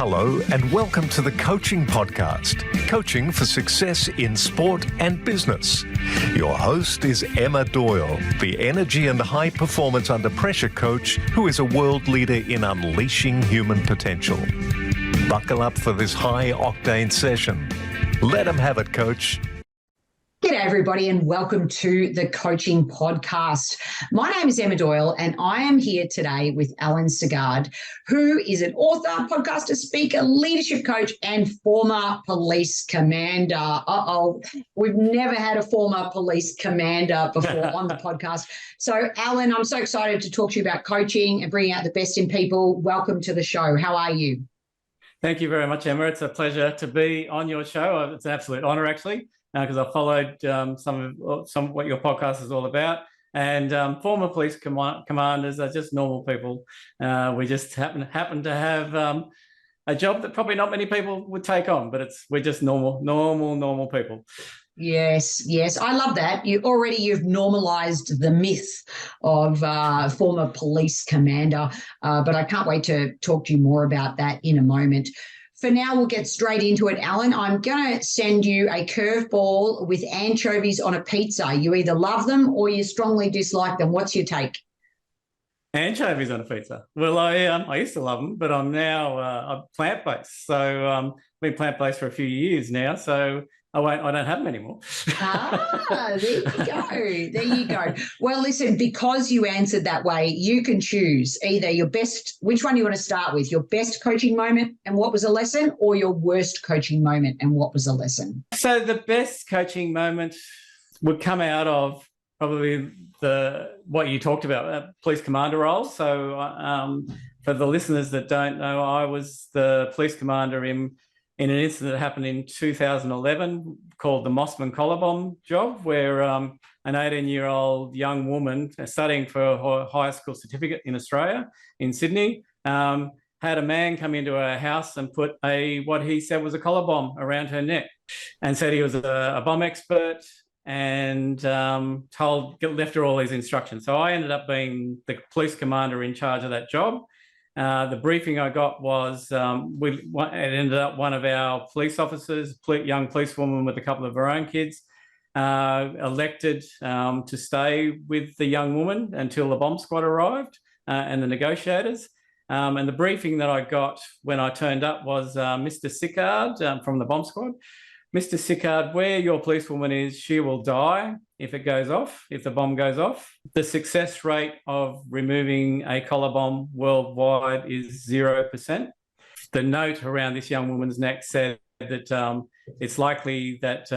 Hello and welcome to the Coaching Podcast, coaching for success in sport and business. Your host is Emma Doyle, the energy and high performance under pressure coach who is a world leader in unleashing human potential. Buckle up for this high octane session. Let them have it, coach. G'day everybody and welcome to the Coaching Podcast. My name is Emma Doyle and I am here today with Allan Sicard, who is an author, podcaster, speaker, leadership coach and former police commander. We've never had a former police commander before on the podcast. So Allan, I'm so excited to talk to you about coaching and bringing out the best in people. Welcome to the show. How are you? Thank you very much, Emma. It's a pleasure to be on your show. It's an absolute honour, actually, because I followed some of what your podcast is all about. And former police commanders are just normal people. We just happen to have a job that probably not many people would take on, but we're just normal people. Yes. I love that. You've normalized the myth of former police commander, but I can't wait to talk to you more about that in a moment. For now, we'll get straight into it, Allan. I'm going to send you a curveball with anchovies on a pizza. You either love them or you strongly dislike them. What's your take? Anchovies on a pizza. Well, I used to love them, but I'm now plant-based. So I've been plant-based for a few years now. So I don't have them anymore. There you go. Well, listen, because you answered that way, you can choose either which one you want to start with, your best coaching moment and what was a lesson, or your worst coaching moment and what was a lesson. So the best coaching moment would come out of probably what you talked about, police commander role. So for the listeners that don't know, I was the police commander in an incident that happened in 2011 called the Mossman collar bomb job, where an 18-year-old young woman studying for her high school certificate in Australia, in Sydney, had a man come into her house and put what he said was a collar bomb around her neck, and said he was a bomb expert, and left her all these instructions. So I ended up being the police commander in charge of that job. The briefing I got was it ended up one of our police officers, young policewoman with a couple of her own kids, elected to stay with the young woman until the bomb squad arrived and the negotiators. And the briefing that I got when I turned up was Mr. Sicard from the bomb squad. Mr. Sicard, where your policewoman is, she will die if the bomb goes off. The success rate of removing a collar bomb worldwide is 0%. The note around this young woman's neck said that it's likely that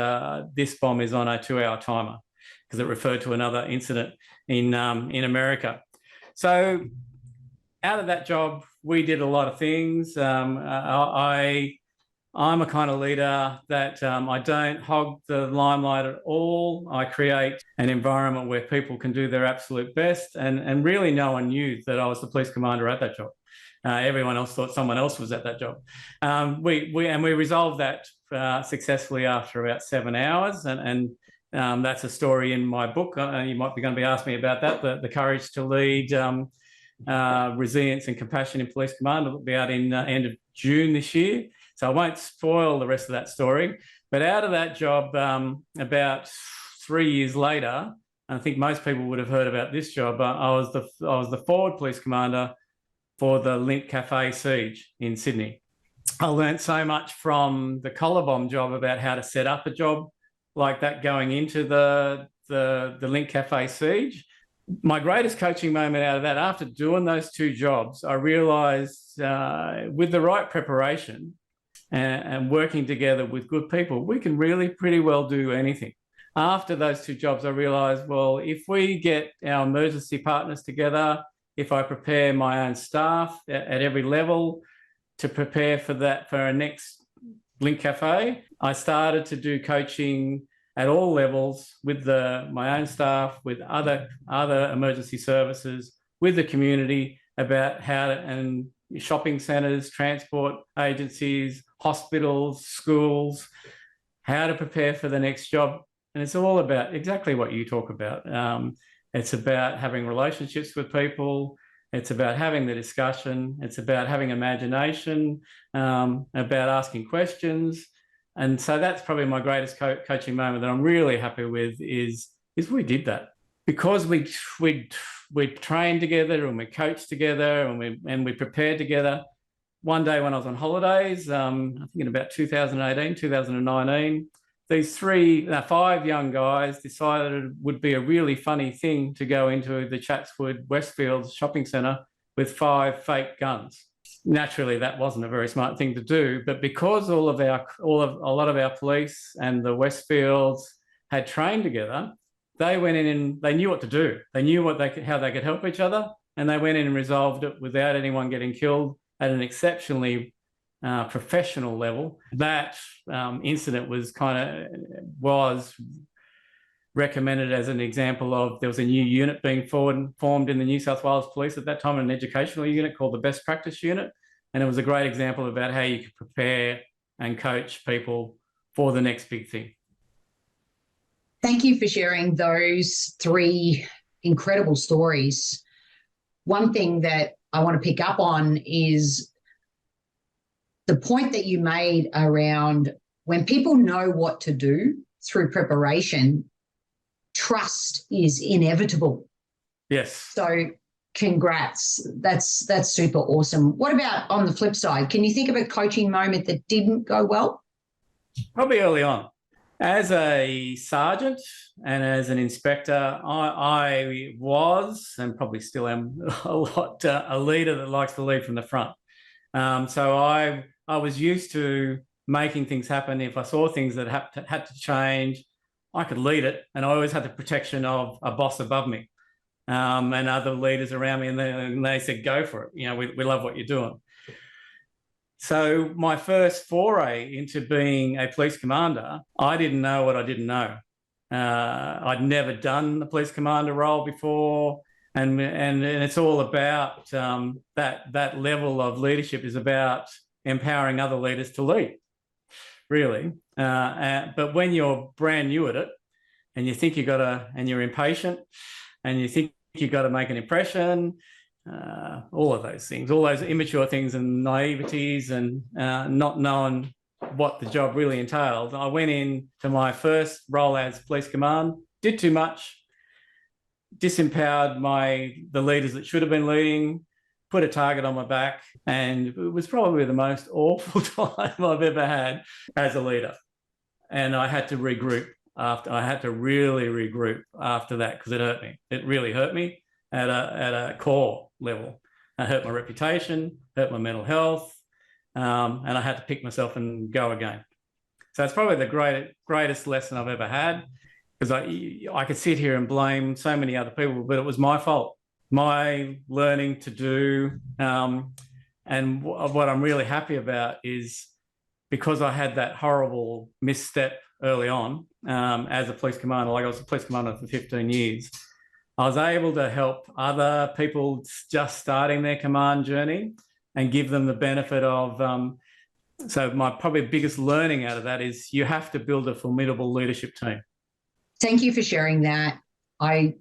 this bomb is on a 2-hour timer, because it referred to another incident in America. So out of that job, we did a lot of things. I'm a kind of leader that I don't hog the limelight at all. I create an environment where people can do their absolute best, and really no one knew that I was the police commander at that job. Everyone else thought someone else was at that job. We resolved that successfully after about 7 hours, and that's a story in my book. You might be going to be asking me about that, the Courage to Lead, Resilience and Compassion in Police Command. It'll be out in end of June this year. So I won't spoil the rest of that story. But out of that job, about 3 years later, I think most people would have heard about this job. I was the forward police commander for the Link Cafe siege in Sydney. I learned so much from the collar bomb job about how to set up a job like that going into the Link Cafe siege. My greatest coaching moment out of that, after doing those two jobs, I realised with the right preparation and working together with good people, we can really pretty well do anything. After those two jobs, I realised, well, if we get our emergency partners together, if I prepare my own staff at every level to prepare for our next Link Cafe, I started to do coaching at all levels with my own staff, with other emergency services, with the community, about how to, and shopping centres, transport agencies, hospitals, schools, how to prepare for the next job. And it's all about exactly what you talk about. It's about having relationships with people. It's about having the discussion. It's about having imagination, about asking questions. And so that's probably my greatest coaching moment that I'm really happy with is we did that. Because we trained together and we coached together and we prepared together. One day when I was on holidays, I think in about 2018, 2019, these 5 young guys decided it would be a really funny thing to go into the Chatswood Westfield shopping centre with 5 fake guns. Naturally, that wasn't a very smart thing to do, but because a lot of our police and the Westfields had trained together, they went in and they knew what to do. They knew how they could help each other, and they went in and resolved it without anyone getting killed at an exceptionally professional level. That incident was recommended as an example of there was a new unit being formed in the New South Wales Police at that time, an educational unit called the Best Practice Unit, and it was a great example about how you could prepare and coach people for the next big thing. Thank you for sharing those 3 incredible stories. One thing that I want to pick up on is the point that you made around when people know what to do through preparation, trust is inevitable. Yes. So congrats. That's super awesome. What about on the flip side? Can you think of a coaching moment that didn't go well? Probably early on. As a sergeant and as an inspector, I was, and probably still am, a leader that likes to lead from the front. So I was used to making things happen. If I saw things that had to change, I could lead it, and I always had the protection of a boss above me and other leaders around me, and they said, "Go for it. You know, we love what you're doing." So my first foray into being a police commander, I didn't know what I didn't know. I'd never done the police commander role before, and it's all about that level of leadership is about empowering other leaders to lead, really. But when you're brand new at it, and you think and you're impatient, and you think you've got to make an impression. All of those things, all those immature things and naiveties and not knowing what the job really entailed. I went in to my first role as police command, did too much, disempowered the leaders that should have been leading, put a target on my back, and it was probably the most awful time I've ever had as a leader. And I had to regroup I had to really regroup after that because it hurt me. It really hurt me at a core level. It hurt my reputation, hurt my mental health, and I had to pick myself and go again. So it's probably the greatest lesson I've ever had, because I could sit here and blame so many other people, but it was my fault, my learning to do. And what I'm really happy about is because I had that horrible misstep early on as a police commander, like I was a police commander for 15 years, I was able to help other people just starting their command journey and give them the benefit of, so my probably biggest learning out of that is you have to build a formidable leadership team. Thank you for sharing that. I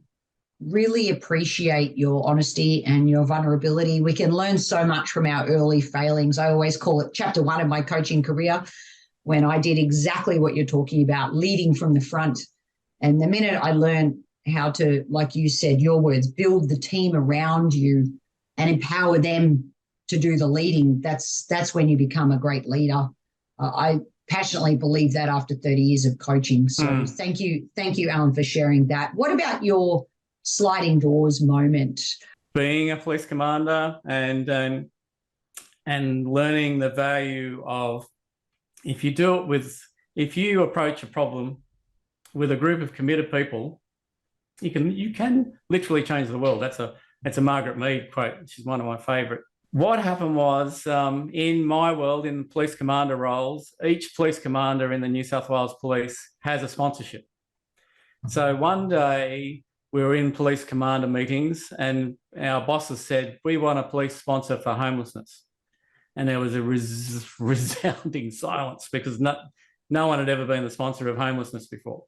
really appreciate your honesty and your vulnerability. We can learn so much from our early failings. I always call it chapter 1 of my coaching career, when I did exactly what you're talking about, leading from the front. And the minute I learned how to, like you said, your words, build the team around you and empower them to do the leading, that's when you become a great leader. I passionately believe that after 30 years of coaching. So thank you, Allan, for sharing that. What about your sliding doors moment? Being a police commander and learning the value of, if you approach a problem with a group of committed people, you can literally change the world. That's a Margaret Mead quote. She's one of my favourite. What happened was, in my world, in police commander roles, each police commander in the New South Wales Police has a sponsorship. So one day we were in police commander meetings and our bosses said, we want a police sponsor for homelessness. And there was a resounding silence because no one had ever been the sponsor of homelessness before.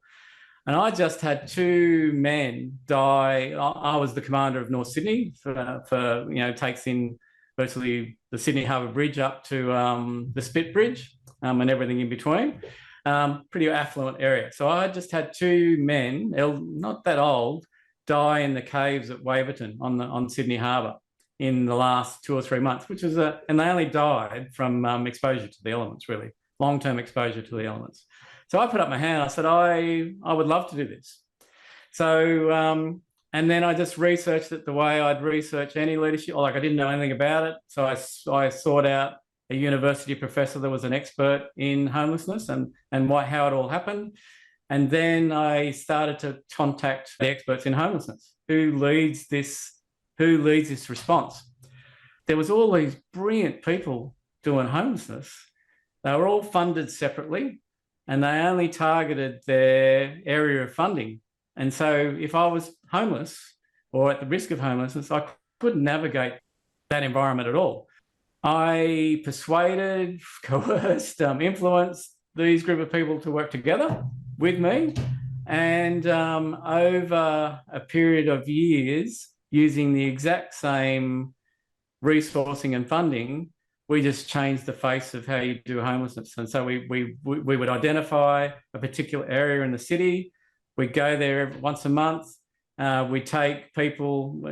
And I just had 2 men die. I was the commander of North Sydney for takes in virtually the Sydney Harbour Bridge up to the Spit Bridge and everything in between. Pretty affluent area. So I just had 2 men, not that old, die in the caves at Waverton on Sydney Harbour in the last 2 or 3 months, and they only died from exposure to the elements, really, long-term exposure to the elements. So I put up my hand. I said, I would love to do this. So, and then I just researched it the way I'd research any leadership. Like, I didn't know anything about it. So I sought out a university professor that was an expert in homelessness and how it all happened. And then I started to contact the experts in homelessness, who leads this response. There was all these brilliant people doing homelessness. They were all funded separately, and they only targeted their area of funding. And so if I was homeless or at the risk of homelessness, I couldn't navigate that environment at all. I persuaded, coerced, influenced these group of people to work together with me. And over a period of years, using the exact same resourcing and funding, we just changed the face of how you do homelessness. And so we would identify a particular area in the city. We'd go there once a month. We take people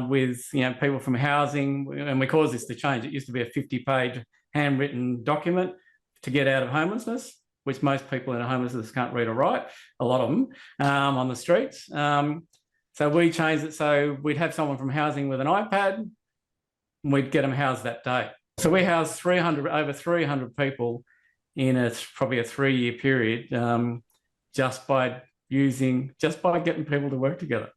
with people from housing, and we cause this to change. It used to be a 50-page handwritten document to get out of homelessness, which most people in homelessness can't read or write, a lot of them, on the streets. So we changed it so we'd have someone from housing with an iPad, and we'd get them housed that day. So we housed over 300 people in probably a 3-year period, just by getting people to work together.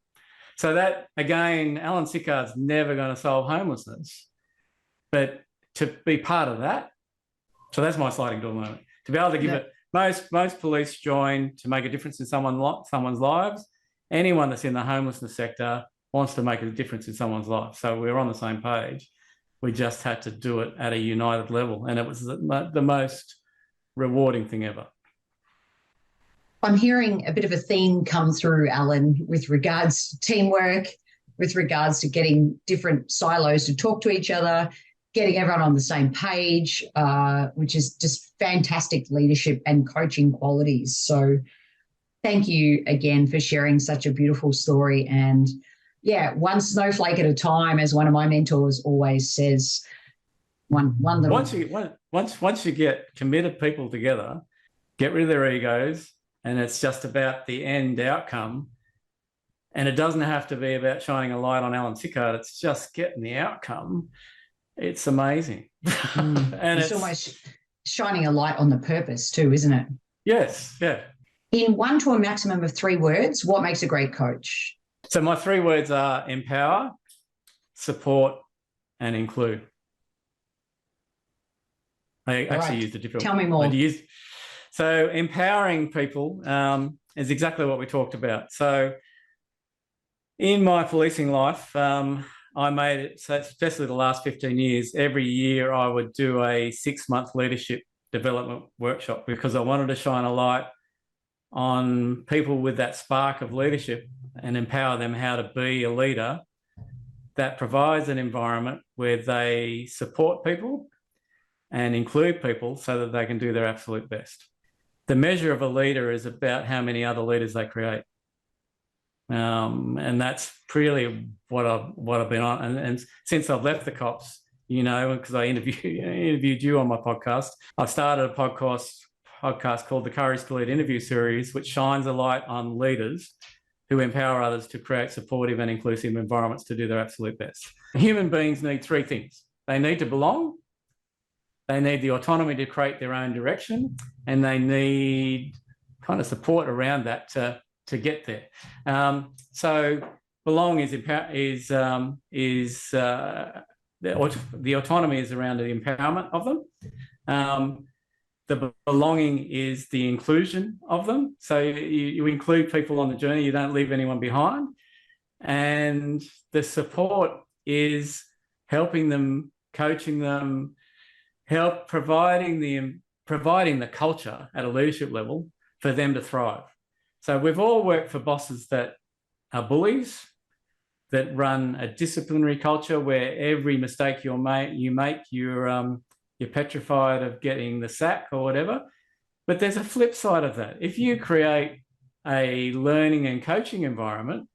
So that, again, Allan Sicard's never going to solve homelessness, but to be part of that, so that's my sliding door moment. To be able to give it, most police join to make a difference in someone's lives. Anyone that's in the homelessness sector wants to make a difference in someone's life. So we're on the same page. We just had to do it at a united level, and it was the most rewarding thing ever. I'm hearing a bit of a theme come through, Allan, with regards to teamwork, with regards to getting different silos to talk to each other, getting everyone on the same page, which is just fantastic leadership and coaching qualities. So thank you again for sharing such a beautiful story. And yeah, one snowflake at a time, as one of my mentors always says. One little. Once you get committed people together, get rid of their egos, and it's just about the end outcome. And it doesn't have to be about shining a light on Allan Sicard. It's just getting the outcome. It's amazing. And it's almost shining a light on the purpose too, isn't it? Yes, yeah. In 1 to a maximum of 3 words, what makes a great coach? So my 3 words are empower, support, and include. I actually used a different. Tell me more. So empowering people is exactly what we talked about. So in my policing life, I made it, so especially the last 15 years, every year I would do a 6-month leadership development workshop, because I wanted to shine a light on people with that spark of leadership and empower them how to be a leader that provides an environment where they support people and include people so that they can do their absolute best. The measure of a leader is about how many other leaders they create. And that's really what I've been on. And since I've left the cops, because I interviewed you on my podcast, I've started a podcast called the Courage to Lead interview series, which shines a light on leaders who empower others to create supportive and inclusive environments to do their absolute best. Human beings need 3 things. They need to belong, they need the autonomy to create their own direction, and they need kind of support around that to get there. So belong is the autonomy is around the empowerment of them. The belonging is the inclusion of them. So you include people on the journey, you don't leave anyone behind. And the support is helping them, coaching them, providing the culture at a leadership level for them to thrive. So we've all worked for bosses that are bullies, that run a disciplinary culture where every mistake you make, you're petrified of getting the sack or whatever. But there's a flip side of that. If you create a learning and coaching environment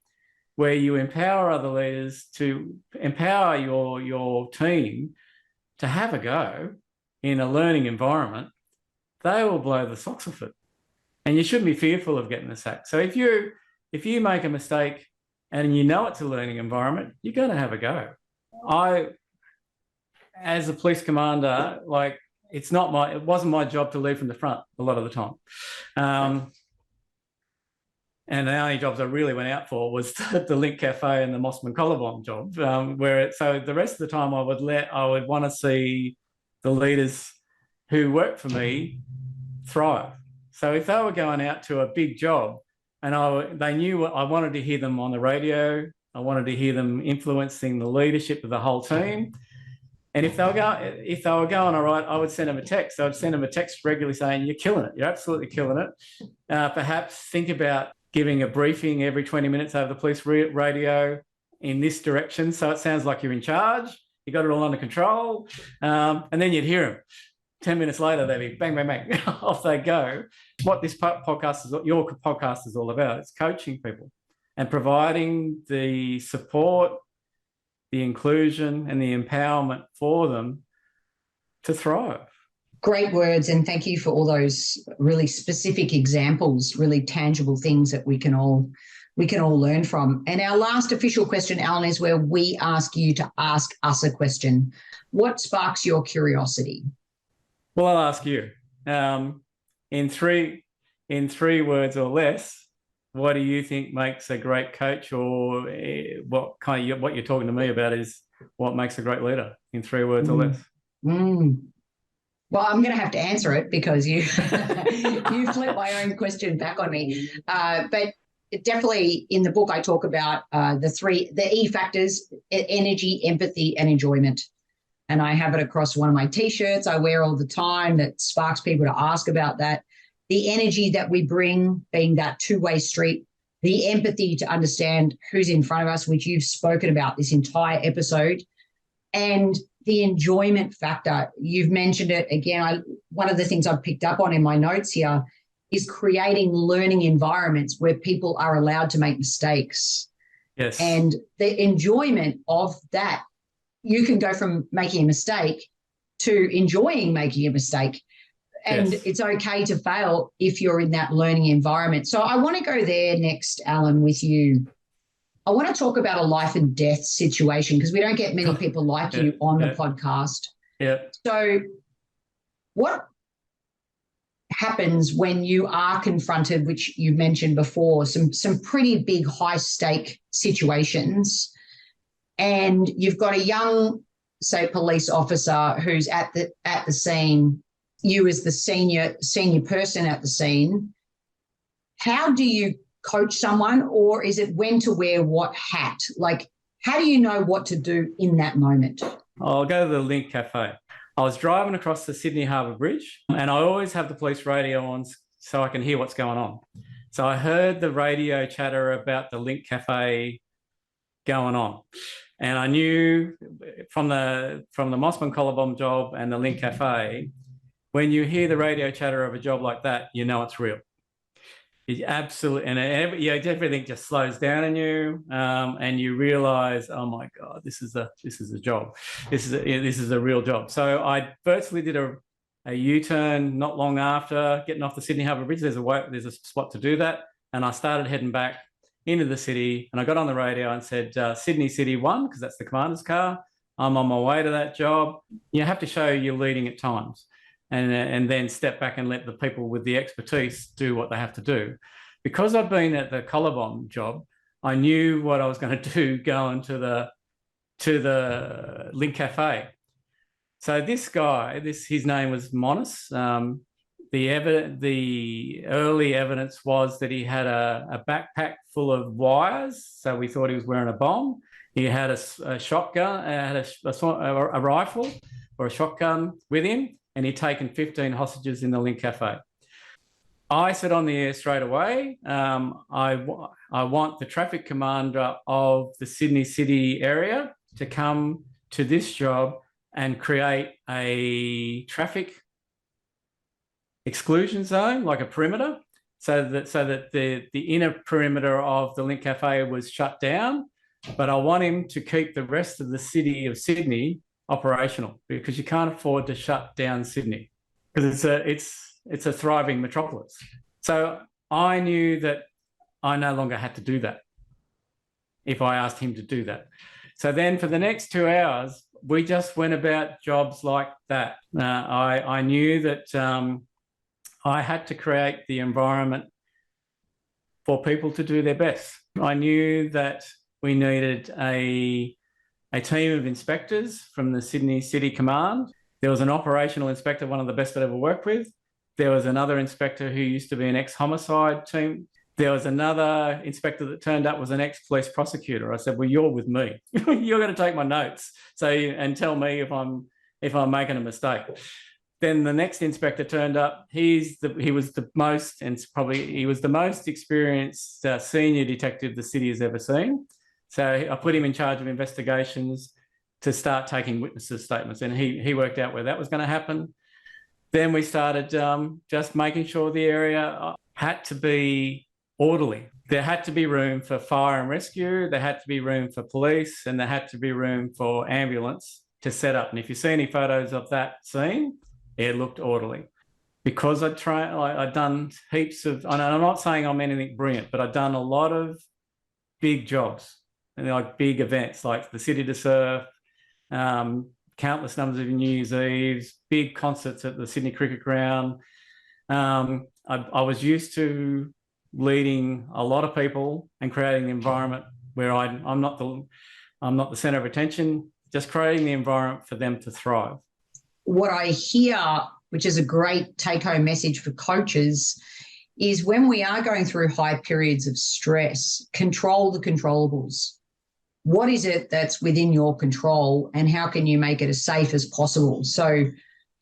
where you empower other leaders to empower your team to have a go in a learning environment, they will blow the socks off it. And you shouldn't be fearful of getting the sack. So if you make a mistake and you know it's a learning environment, you're going to have a go. As a police commander, like it wasn't my job to lead from the front a lot of the time. And the only jobs I really went out for was the Link Cafe and the Mossman Collar Bomb job, so the rest of the time I would want to see the leaders who work for me thrive. So if they were going out to a big job and they knew I wanted to hear them on the radio, I wanted to hear them influencing the leadership of the whole team. And if they were going all right, I would send them a text. I would send them a text regularly saying, "You're killing it. You're absolutely killing it. Perhaps think about giving a briefing every 20 minutes over the police radio in this direction, so it sounds like you're in charge. You got it all under control." And then you'd hear them. 10 minutes later, they'd be bang, bang, bang, off they go. What your podcast is all about, it's coaching people and providing the support, the inclusion and the empowerment for them to thrive. Great words, and thank you for all those really specific examples, really tangible things that we can all learn from. And our last official question, Allan, is where we ask you to ask us a question. What sparks your curiosity? Well, I'll ask you. In three words or less, what do you think makes a great coach, or what you're talking to me about is what makes a great leader in 3 words or less? Well, I'm going to have to answer it because you you flipped my own question back on me. But definitely in the book, I talk about the E factors: energy, empathy, and enjoyment. And I have it across one of my T-shirts I wear all the time that sparks people to ask about that. The energy that we bring being that two-way street, the empathy to understand who's in front of us, which you've spoken about this entire episode, and the enjoyment factor. You've mentioned it again. One of the things I've picked up on in my notes here is creating learning environments where people are allowed to make mistakes. Yes. And the enjoyment of that, you can go from making a mistake to enjoying making a mistake. And yes, it's okay to fail if you're in that learning environment. So I want to go there next, Allan, with you. I want to talk about a life and death situation because we don't get many people like you on the podcast. Yeah. So what happens when you are confronted, which you've mentioned before, some pretty big high-stake situations, and you've got a young, say, police officer who's at the scene, you as the senior person at the scene? How do you coach someone, or is it when to wear what hat? Like, how do you know what to do in that moment? I'll go to the Link Cafe. I was driving across the Sydney Harbour Bridge, and I always have the police radio on so I can hear what's going on. So I heard the radio chatter about the Link Cafe going on, and I knew from the Mossman Collar Bomb job and the Link Cafe, when you hear the radio chatter of a job like that, you know it's real. Absolutely, and everything just slows down in you, and you realise, oh my God, this is a job. This is a real job. So I virtually did a U-turn not long after getting off the Sydney Harbour Bridge. There's a spot to do that, and I started heading back into the city, and I got on the radio and said, Sydney City 1, because that's the commander's car. I'm on my way to that job. You have to show you're leading at times. And then step back and let the people with the expertise do what they have to do. Because I've been at the collar bomb job, I knew what I was going to do going to the Link Cafe. So this guy, his name was Monis. The early evidence was that he had a backpack full of wires, so we thought he was wearing a bomb. He had a shotgun, had a rifle or a shotgun with him, and he'd taken 15 hostages in the Link Cafe. I said on the air straight away, I want the traffic commander of the Sydney City area to come to this job and create a traffic exclusion zone, like a perimeter, so that the inner perimeter of the Link Cafe was shut down. But I want him to keep the rest of the city of Sydney operational, because you can't afford to shut down Sydney, because it's a thriving metropolis. So I knew that I no longer had to do that if I asked him to do that. So then for the next 2 hours, we just went about jobs like that. I knew that I had to create the environment for people to do their best. I knew that we needed a team of inspectors from the Sydney City Command. There was an operational inspector, one of the best I'd ever worked with. There was another inspector who used to be an ex-homicide team. There was another inspector that turned up, was an ex-police prosecutor. I said, well, you're with me. You're going to take my notes and tell me if I'm making a mistake. Then the next inspector turned up. He was the most experienced senior detective the city has ever seen. So I put him in charge of investigations to start taking witnesses' statements, and he worked out where that was going to happen. Then we started just making sure the area had to be orderly. There had to be room for fire and rescue, there had to be room for police, and there had to be room for ambulance to set up. And if you see any photos of that scene, it looked orderly. Because I'd done heaps of, and I'm not saying I'm anything brilliant, but I'd done a lot of big jobs, and like big events like the City to Surf, countless numbers of New Year's Eves, big concerts at the Sydney Cricket Ground. I was used to leading a lot of people and creating an environment where I'm not the centre of attention, just creating the environment for them to thrive. What I hear, which is a great take-home message for coaches, is when we are going through high periods of stress, control the controllables. What is it that's within your control, and how can you make it as safe as possible? So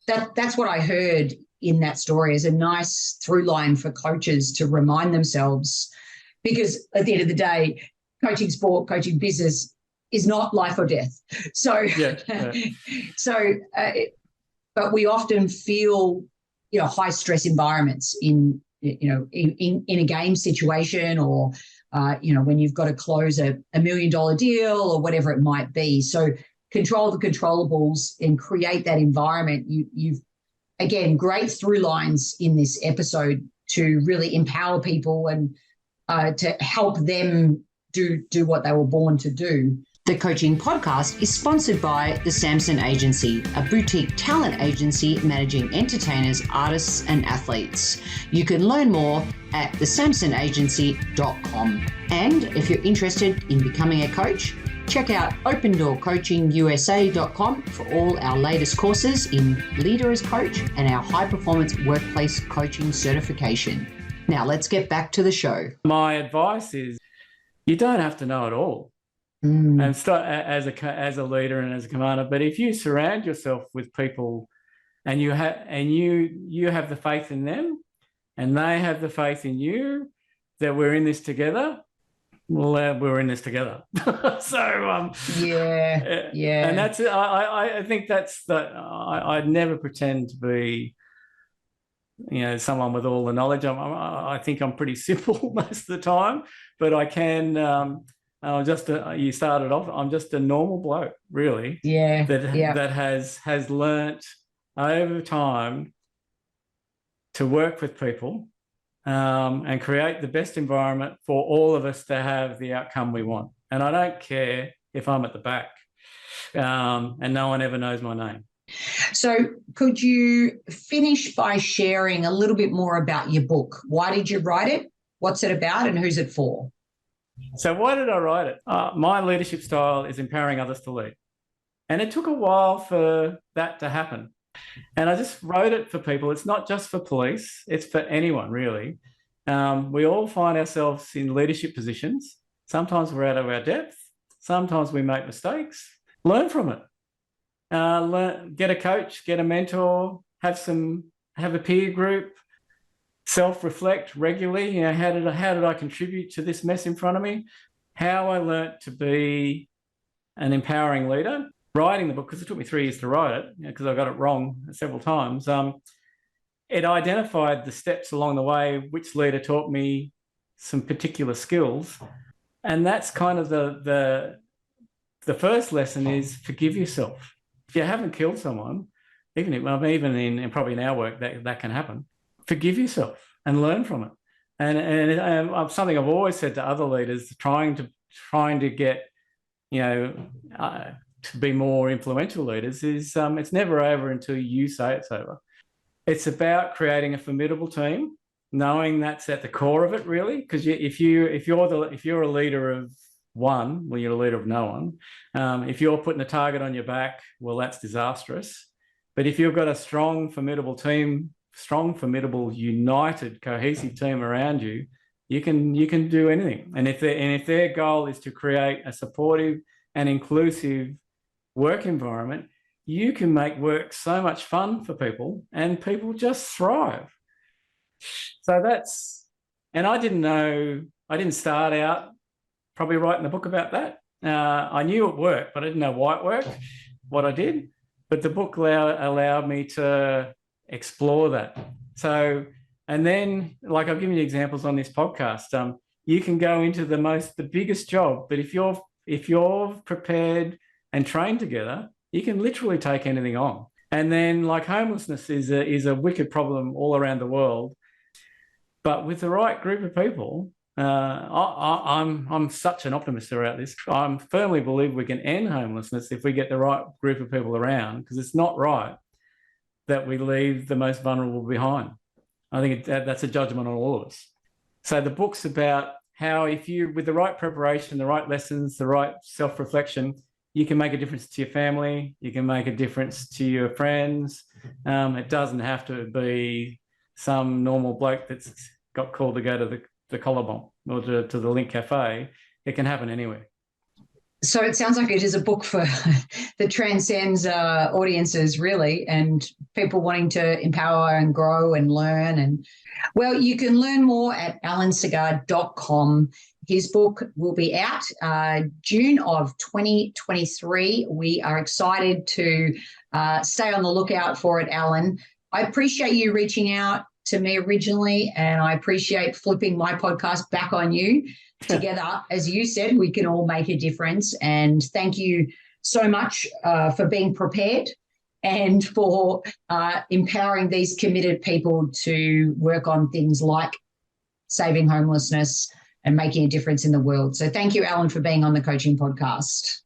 that's what I heard in that story as a nice through line for coaches to remind themselves, because at the end of the day, coaching sport, coaching business is not life or death. So, but we often feel, high stress environments in a game situation, or when you've got to close a $1 million deal or whatever it might be. So control the controllables and create that environment. You've again, great through lines in this episode to really empower people and to help them do what they were born to do. The Coaching Podcast is sponsored by the Samson Agency, a boutique talent agency managing entertainers, artists, and athletes. You can learn more at thesamsonagency.com. And if you're interested in becoming a coach, check out opendoorcoachingusa.com for all our latest courses in Leader as Coach and our high-performance workplace coaching certification. Now, let's get back to the show. My advice is you don't have to know it all. And start as a leader and as a commander. But if you surround yourself with people and you have the faith in them and they have the faith in you that we're in this together, well, we're in this together. So yeah. And that's I think that's I'd never pretend to be someone with all the knowledge. I think I'm pretty simple most of the time, but I can. You started off. I'm just a normal bloke, really. That has learnt over time to work with people and create the best environment for all of us to have the outcome we want. And I don't care if I'm at the back and no one ever knows my name. So could you finish by sharing a little bit more about your book? Why did you write it? What's it about, and who's it for? So why did I write it? My leadership style is empowering others to lead. And it took a while for that to happen. And I just wrote it for people. It's not just for police. It's for anyone, really. We all find ourselves in leadership positions. Sometimes we're out of our depth. Sometimes we make mistakes. Learn from it. Get a coach, get a mentor, have a peer group. self-reflect regularly. How did I contribute to this mess in front of me? How I learnt to be an empowering leader. Writing the book, because it took me 3 years to write it, because I got it wrong several times. It identified the steps along the way, which leader taught me some particular skills. And that's kind of the first lesson is forgive yourself. If you haven't killed someone, even in probably in our work, that can happen. Forgive yourself and learn from it. And something I've always said to other leaders trying to get, to be more influential leaders is it's never over until you say it's over. It's about creating a formidable team, knowing that's at the core of it, really. Because if you're a leader of one, well, you're a leader of no one. If you're putting a target on your back, well, that's disastrous. But if you've got a strong, formidable team, united, cohesive team around you, you can do anything. And if their goal is to create a supportive and inclusive work environment, you can make work so much fun for people, and people just thrive. So and I didn't start out probably writing a book about that. I knew it worked, but I didn't know why it worked, what I did. But the book allowed me to explore that. So, and then, like I've given you examples on this podcast, you can go into the biggest job, but if you're prepared and trained together, you can literally take anything on. And then, like, homelessness is a wicked problem all around the world, but with the right group of people, I'm such an optimist about this. I firmly believe we can end homelessness if we get the right group of people around, because it's not right that we leave the most vulnerable behind. I think that's a judgment on all of us. So the book's about how, if you, with the right preparation, the right lessons, the right self-reflection, you can make a difference to your family, you can make a difference to your friends. It doesn't have to be some normal bloke that's got called to go to the collar bomb or to the Link Cafe. It can happen anywhere. So it sounds like it is a book that transcends audiences, really, and people wanting to empower and grow and learn. And well, you can learn more at allansicard.com. His book will be out June of 2023. We are excited to stay on the lookout for it, Allan. I appreciate you reaching out to me originally, and I appreciate flipping my podcast back on you. Together, as you said, we can all make a difference. And thank you so much for being prepared and for empowering these committed people to work on things like saving homelessness and making a difference in the world. So thank you, Allan, for being on the Coaching Podcast.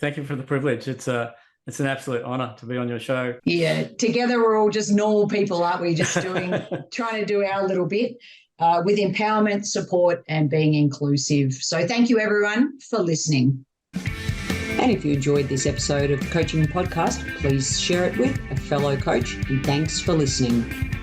Thank you for the privilege. It's an absolute honour to be on your show. Yeah, together we're all just normal people, aren't we? Just trying to do our little bit. With empowerment, support, and being inclusive. So thank you, everyone, for listening. And if you enjoyed this episode of the Coaching Podcast, please share it with a fellow coach. And thanks for listening.